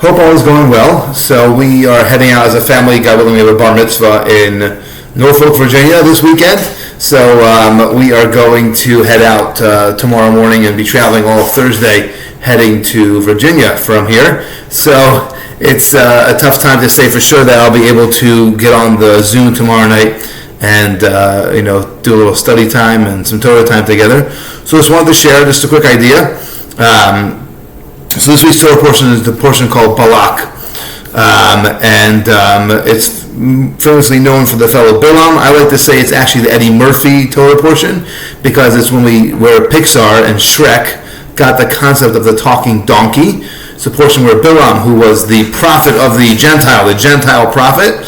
Hope all is going well. So we are heading out as a family. God willing, we have a bar mitzvah in Norfolk, Virginia this weekend. So we are going to head out tomorrow morning and be traveling all Thursday, heading to Virginia from here. So it's a tough time to say for sure that I'll be able to get on the Zoom tomorrow night and do a little study time and some Torah time together. So just wanted to share just a quick idea. So this week's Torah portion is the portion called Balak, and it's famously known for the fellow Bilaam. I like to say it's actually the Eddie Murphy Torah portion because it's where Pixar and Shrek got the concept of the talking donkey. It's a portion where Bilaam, who was the prophet of the Gentile prophet,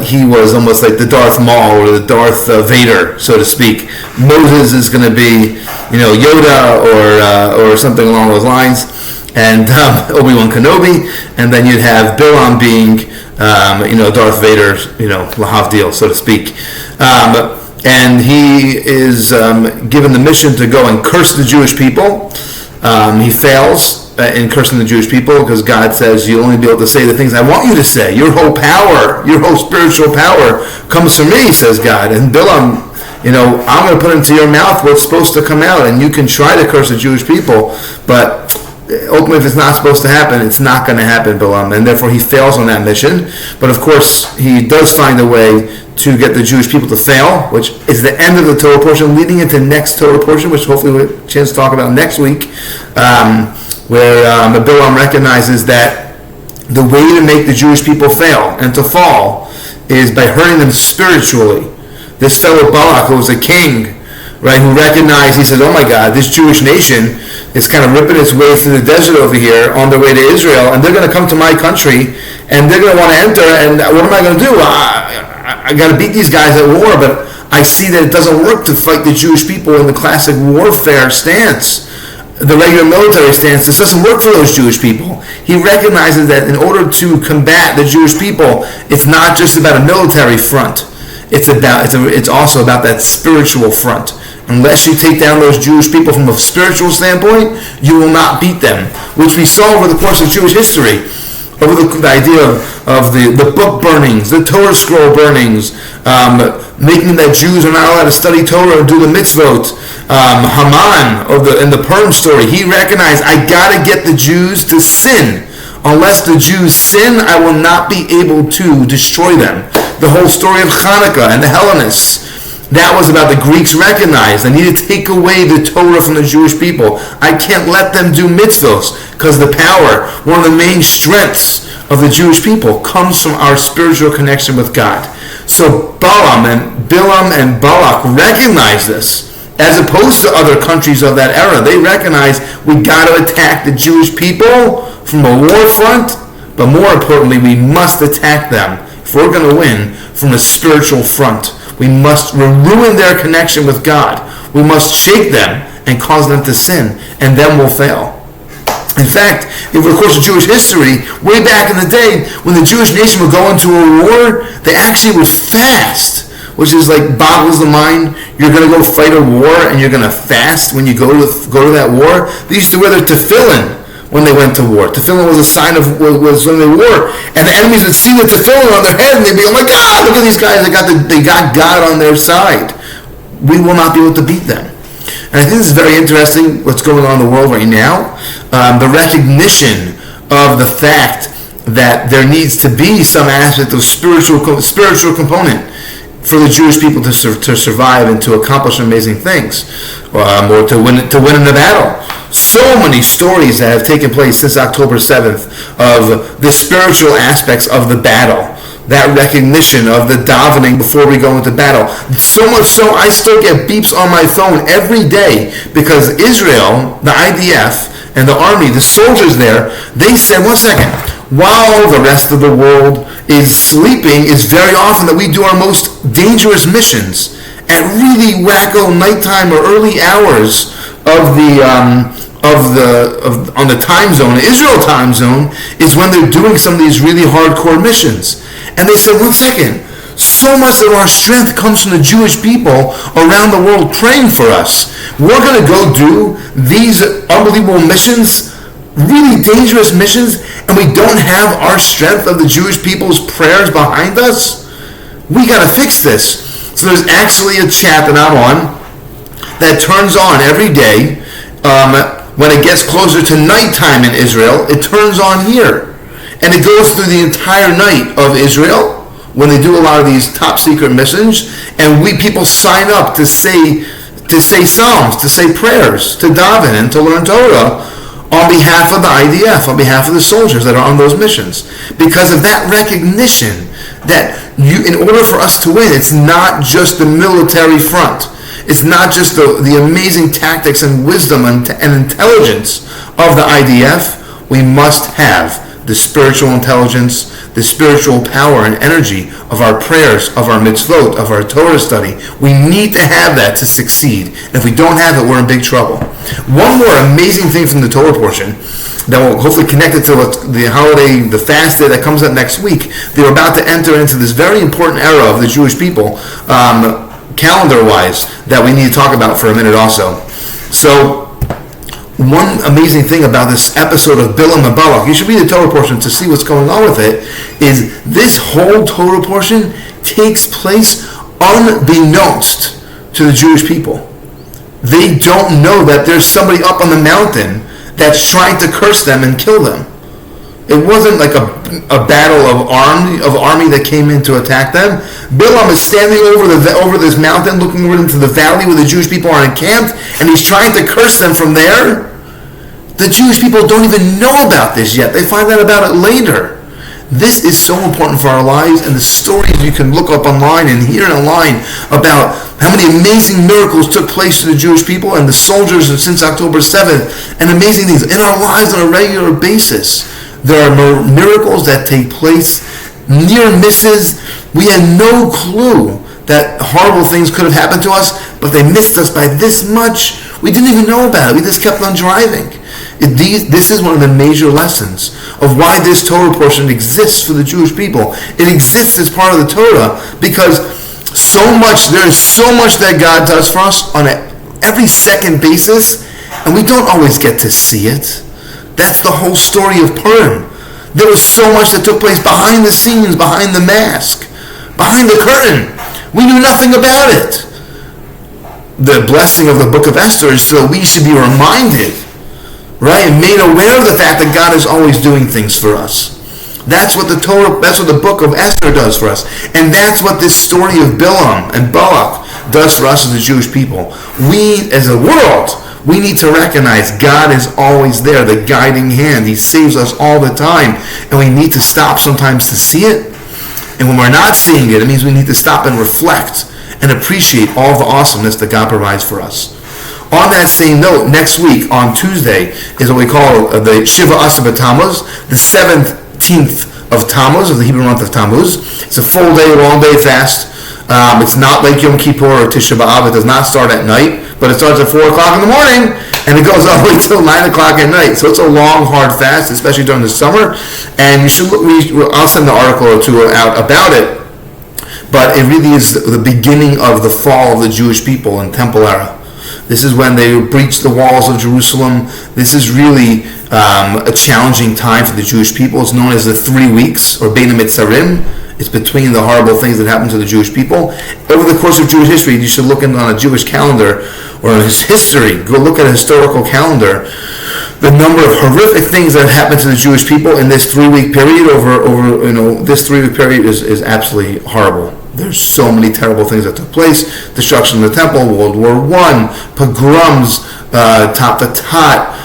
he was almost like the Darth Maul or the Darth Vader, so to speak. Moses is going to be, Yoda or something along those lines, and Obi-Wan Kenobi, and then you'd have Bilaam being, Darth Vader, lahavdil, so to speak. And he is given the mission to go and curse the Jewish people. He fails in cursing the Jewish people because God says you'll only be able to say the things I want you to say. Your whole power, your whole spiritual power comes from me, says God. And Bilaam, I'm going to put into your mouth what's supposed to come out, and you can try to curse the Jewish people, but ultimately if it's not supposed to happen, it's not going to happen, Bilaam, and therefore he fails on that mission. But of course, he does find a way to get the Jewish people to fail, which is the end of the Torah portion, leading into next Torah portion, which hopefully we'll have a chance to talk about next week, where Bilaam recognizes that the way to make the Jewish people fail and to fall is by hurting them spiritually. This fellow Balak, who was a king, right, who recognized, he said, oh my God, this Jewish nation is kind of ripping its way through the desert over here on their way to Israel, and they're going to come to my country, and they're going to want to enter, and what am I going to do? I got to beat these guys at war, but I see that it doesn't work to fight the Jewish people in the classic warfare stance, the regular military stance. This doesn't work for those Jewish people. He recognizes that in order to combat the Jewish people, it's not just about a military front. It's also about that spiritual front. Unless you take down those Jewish people from a spiritual standpoint, you will not beat them, which we saw over the course of Jewish history. Over the idea of the book burnings, the Torah scroll burnings, making that Jews are not allowed to study Torah and do the mitzvot. Haman, in the Purim story, he recognized, I got to get the Jews to sin. Unless the Jews sin, I will not be able to destroy them. The whole story of Hanukkah and the Hellenists, that was about the Greeks recognized. I need to take away the Torah from the Jewish people. I can't let them do mitzvahs because the power, one of the main strengths of the Jewish people comes from our spiritual connection with God. So Bilaam and Balak recognize this. As opposed to other countries of that era, they recognize we got to attack the Jewish people from a war front, but more importantly, we must attack them if we're going to win from a spiritual front. We must ruin their connection with God. We must shake them and cause them to sin, and then we'll fail. In fact, over the course of Jewish history, way back in the day, when the Jewish nation would go into a war, they actually would fast, which is like boggles the mind. You're going to go fight a war, and you're going to fast when you go to that war. They used to wear their tefillin when they went to war. Tefillin was a sign of was when they war, and the enemies would see the tefillin on their head, and they'd be, oh my God, look at these guys! They got God on their side. We will not be able to beat them. And I think this is very interesting. What's going on in the world right now? The recognition of the fact that there needs to be some aspect of spiritual component for the Jewish people to survive and to accomplish amazing things, or to win in the battle. So many stories that have taken place since October 7th of the spiritual aspects of the battle, that recognition of the davening before we go into battle. So much so, I still get beeps on my phone every day because Israel, the IDF, and the army, the soldiers there, they said, one second, while the rest of the world is sleeping, it's very often that we do our most dangerous missions at really wacko nighttime or early hours of on the time zone, the Israel time zone, is when they're doing some of these really hardcore missions. And they said, one second, so much of our strength comes from the Jewish people around the world praying for us. We're going to go do these unbelievable missions really dangerous missions, and we don't have our strength of the Jewish people's prayers behind us? We got to fix this. So there's actually a chat that I'm on that turns on every day. When it gets closer to nighttime in Israel, it turns on here. And it goes through the entire night of Israel when they do a lot of these top secret missions. And we people sign up to say psalms, to say prayers, to daven, and to learn Torah on behalf of the IDF, on behalf of the soldiers that are on those missions. Because of that recognition that in order for us to win, it's not just the military front. It's not just the amazing tactics and wisdom and intelligence of the IDF. We must have the spiritual intelligence, the spiritual power and energy of our prayers, of our mitzvot, of our Torah study. We need to have that to succeed. And if we don't have it, we're in big trouble. One more amazing thing from the Torah portion that will hopefully connect it to the holiday, the fast day that comes up next week. They're about to enter into this very important era of the Jewish people, calendar-wise, that we need to talk about for a minute also. So, one amazing thing about this episode of Bilaam and Balak, you should read the Torah portion to see what's going on with it, is this whole Torah portion takes place unbeknownst to the Jewish people. They don't know that there's somebody up on the mountain that's trying to curse them and kill them. It wasn't like a battle of army that came in to attack them. Bilaam is standing over this mountain, looking into the valley where the Jewish people are encamped, and he's trying to curse them from there. The Jewish people don't even know about this yet. They find out about it later. This is so important for our lives, and the stories you can look up online and hear online about how many amazing miracles took place to the Jewish people and the soldiers since October 7th, and amazing things in our lives on a regular basis. There are miracles that take place, near misses. We had no clue that horrible things could have happened to us, but they missed us by this much. We didn't even know about it. We just kept on driving. This is one of the major lessons of why this Torah portion exists for the Jewish people. It exists as part of the Torah because there is so much that God does for us on every second basis, and we don't always get to see it. That's the whole story of Purim. There was so much that took place behind the scenes, behind the mask, behind the curtain. We knew nothing about it. The blessing of the book of Esther is so we should be reminded, right, and made aware of the fact that God is always doing things for us. That's what the book of Esther does for us. And that's what this story of Bilaam and Balak does for us as the Jewish people. We, as a world, we need to recognize God is always there, the guiding hand. He saves us all the time. And we need to stop sometimes to see it. And when we're not seeing it, it means we need to stop and reflect and appreciate all the awesomeness that God provides for us. On that same note, next week, on Tuesday, is what we call the Shiva Asar B'Tammuz, the 17th of Tammuz, of the Hebrew month of Tammuz. It's a full day, long day fast. It's not like Yom Kippur or Tisha B'Av. It does not start at night, but it starts at 4 o'clock in the morning, and it goes all the way till 9 o'clock at night. So it's a long, hard fast, especially during the summer. And you should I'll send an article or two out about it, but it really is the beginning of the fall of the Jewish people in Temple era. This is when they breached the walls of Jerusalem. This is really a challenging time for the Jewish people. It's known as the 3 weeks, or Bein HaMitzarim. It's between the horrible things that happened to the Jewish people. Over the course of Jewish history, you should look on a Jewish calendar, or in his history, go look at a historical calendar, the number of horrific things that happened to the Jewish people in this 3-week period this 3-week period is absolutely horrible. There's so many terrible things that took place. Destruction of the temple, World War I, pogroms, top to tot,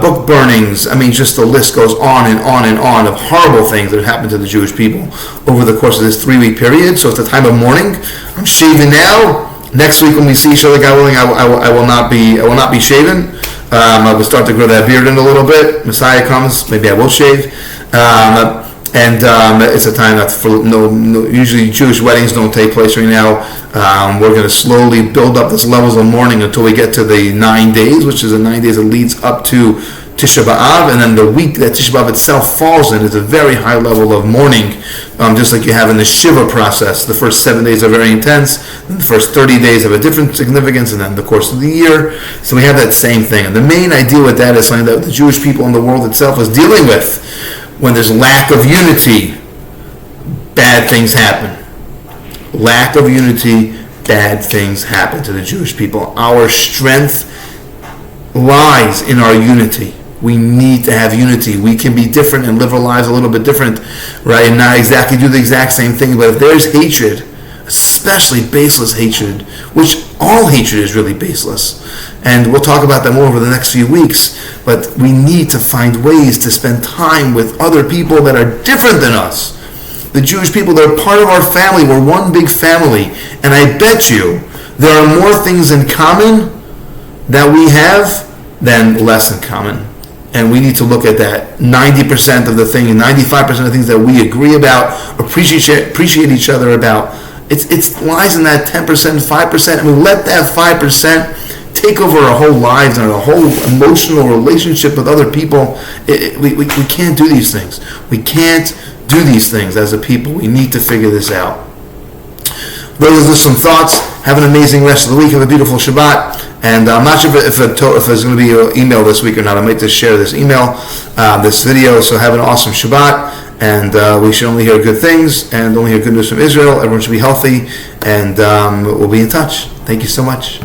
book burnings. I mean, just the list goes on and on and on of horrible things that happened to the Jewish people over the course of this 3-week period. So it's a time of mourning. I'm shaving now. Next week when we see each other, God willing, I will not be shaven. I will start to grow that beard in a little bit. Messiah comes, maybe I will shave. And it's a time that usually Jewish weddings don't take place right now. We're going to slowly build up this levels of mourning until we get to the 9 days, which is the 9 days that leads up to Tisha B'Av, and then the week that Tisha B'Av itself falls in is a very high level of mourning, just like you have in the Shiva process. The first 7 days are very intense, and the first 30 days have a different significance, and then the course of the year. So we have that same thing. And the main idea with that is something that the Jewish people in the world itself is dealing with. When there's lack of unity, bad things happen. Lack of unity, bad things happen to the Jewish people. Our strength lies in our unity. We need to have unity. We can be different and live our lives a little bit different, right? And not exactly do the exact same thing. But if there's hatred, especially baseless hatred, which all hatred is really baseless, and we'll talk about that more over the next few weeks, but we need to find ways to spend time with other people that are different than us. The Jewish people, they're part of our family. We're one big family. And I bet you there are more things in common that we have than less in common. And we need to look at that. 90% of the thing, 95% of the things that we agree about, appreciate each other about, it lies in that 10%, 5%, and we let that 5% take over our whole lives and our whole emotional relationship with other people. We can't do these things. We can't do these things as a people. We need to figure this out. Those are just some thoughts. Have an amazing rest of the week. Have a beautiful Shabbat. And I'm not sure if there's going to be an email this week or not. I might just share this email, this video. So have an awesome Shabbat. And we should only hear good things and only hear good news from Israel. Everyone should be healthy. And we'll be in touch. Thank you so much.